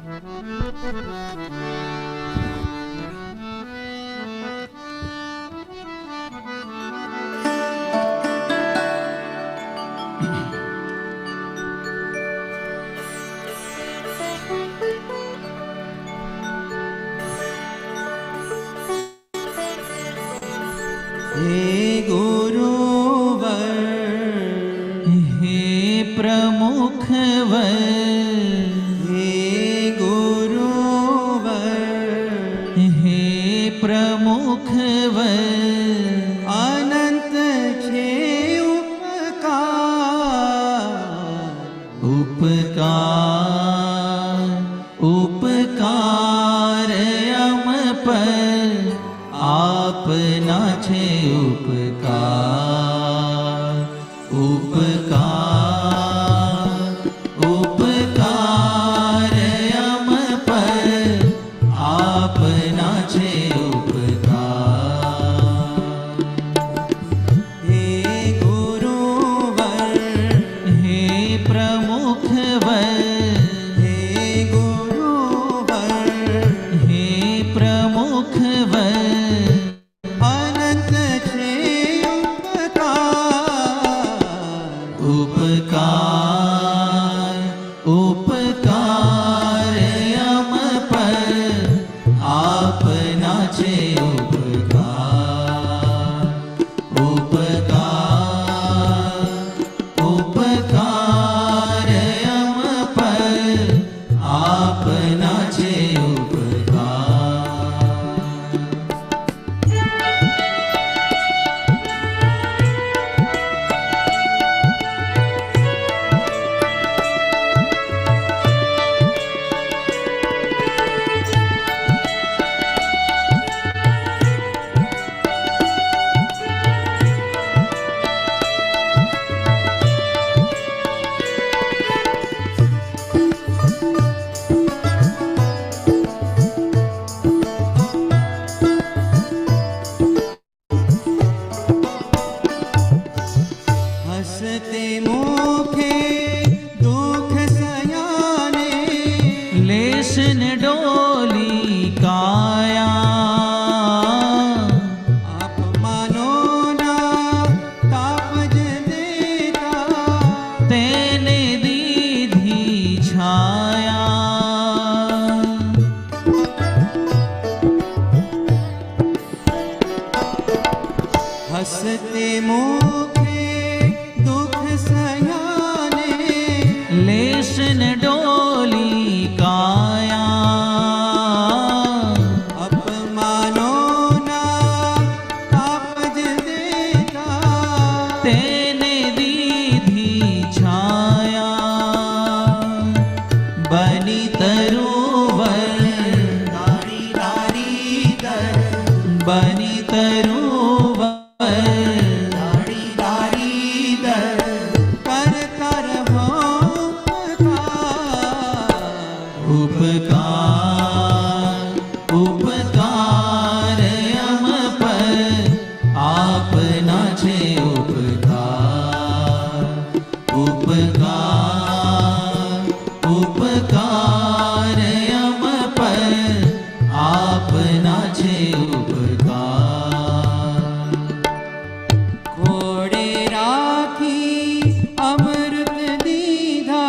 हे गुरुवर, हे प्रमुखवर, हे गुरुवर, हे प्रमुखवर, अनंत छे उपकार, उपकार अम पर आपना छे उपकार, उपकार, उपकार अम पर आपना छे उपकार। हे गुरुवर, हे प्रमुखवर, हे गुरुवर, हे प्रमुखवर, अनंत छे उपकार, उपकार अम पर आपना छे उपकार, उपकार, उपकार अम पर आपना छे उपकार। हसते मुखे दुख सयाने, लेशन डोली काया, आप मानो ना तापज देता, तेने दीधी छाया। हसते मुखे दुख सयाने, लेशन डोली काया, अपमानो ना तापज देता, तेने दीधी छाया। बनी तरुवर, दारी दारी दर, बनी तरुवर, दारी दारी दर, कर कर हो उपकार, उपकार अम पर आपना छे उपकार, उपकार, उपकार अम पर आपना छे उपकार। घोड़े राखी अमृत दीधा,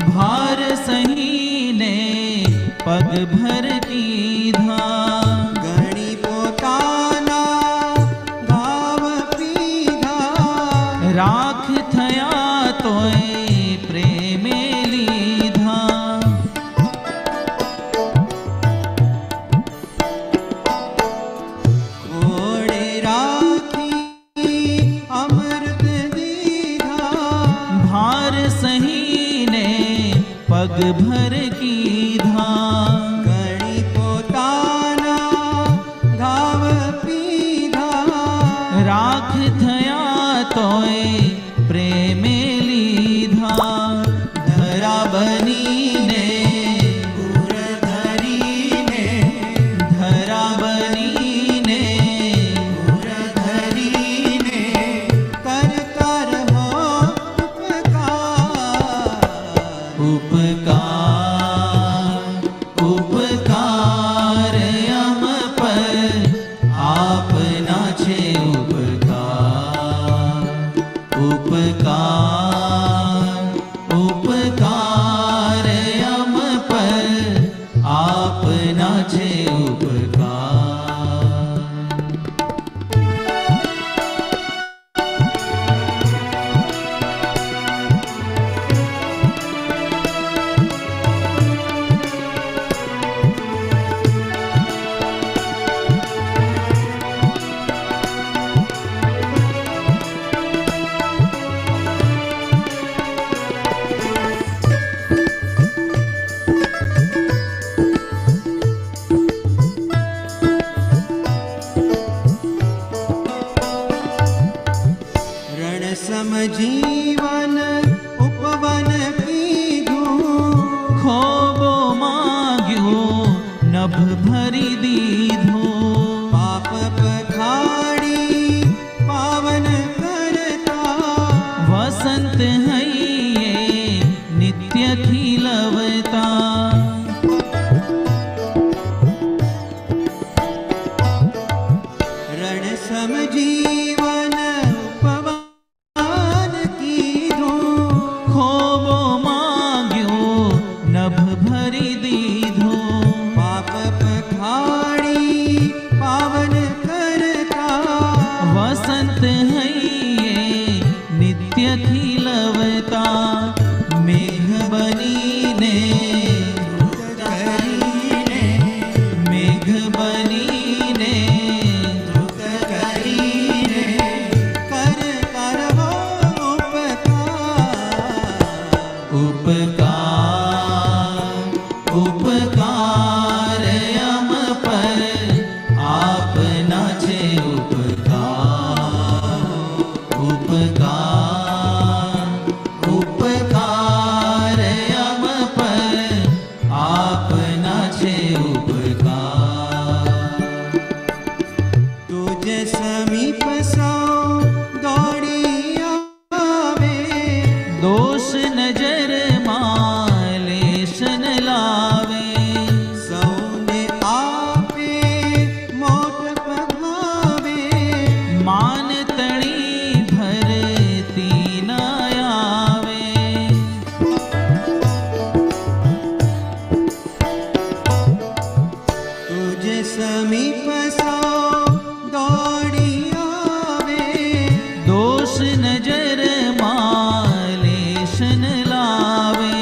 भार सहीने पग भर कीधा, गणी पोताना गाव पीधा, राख थया तोय प्रेमे लीधा। घोड़े राखी अमृत दीधा, भार सहीने पग भर कीधा, गणी पोताना गाव पीधा, राख थया तोय प्रेमे लीधा। धरा बनीने, पुर धरीने, धरा बनीने, पुर धरीने, कर कर हो उपकार, उपकार, ઉપકાર અમ પર આપના છે ઉપકાર અમ પર આપના છે ઉપકાર तुझ समीप सौ दौड़ी आवे दोष नजर मालेशन लावे सौने आपे मोट पधावे मान तणी भरती न आवे तुझ समीप सौ दौड़ी आवे दोष नजर मालेशन लावे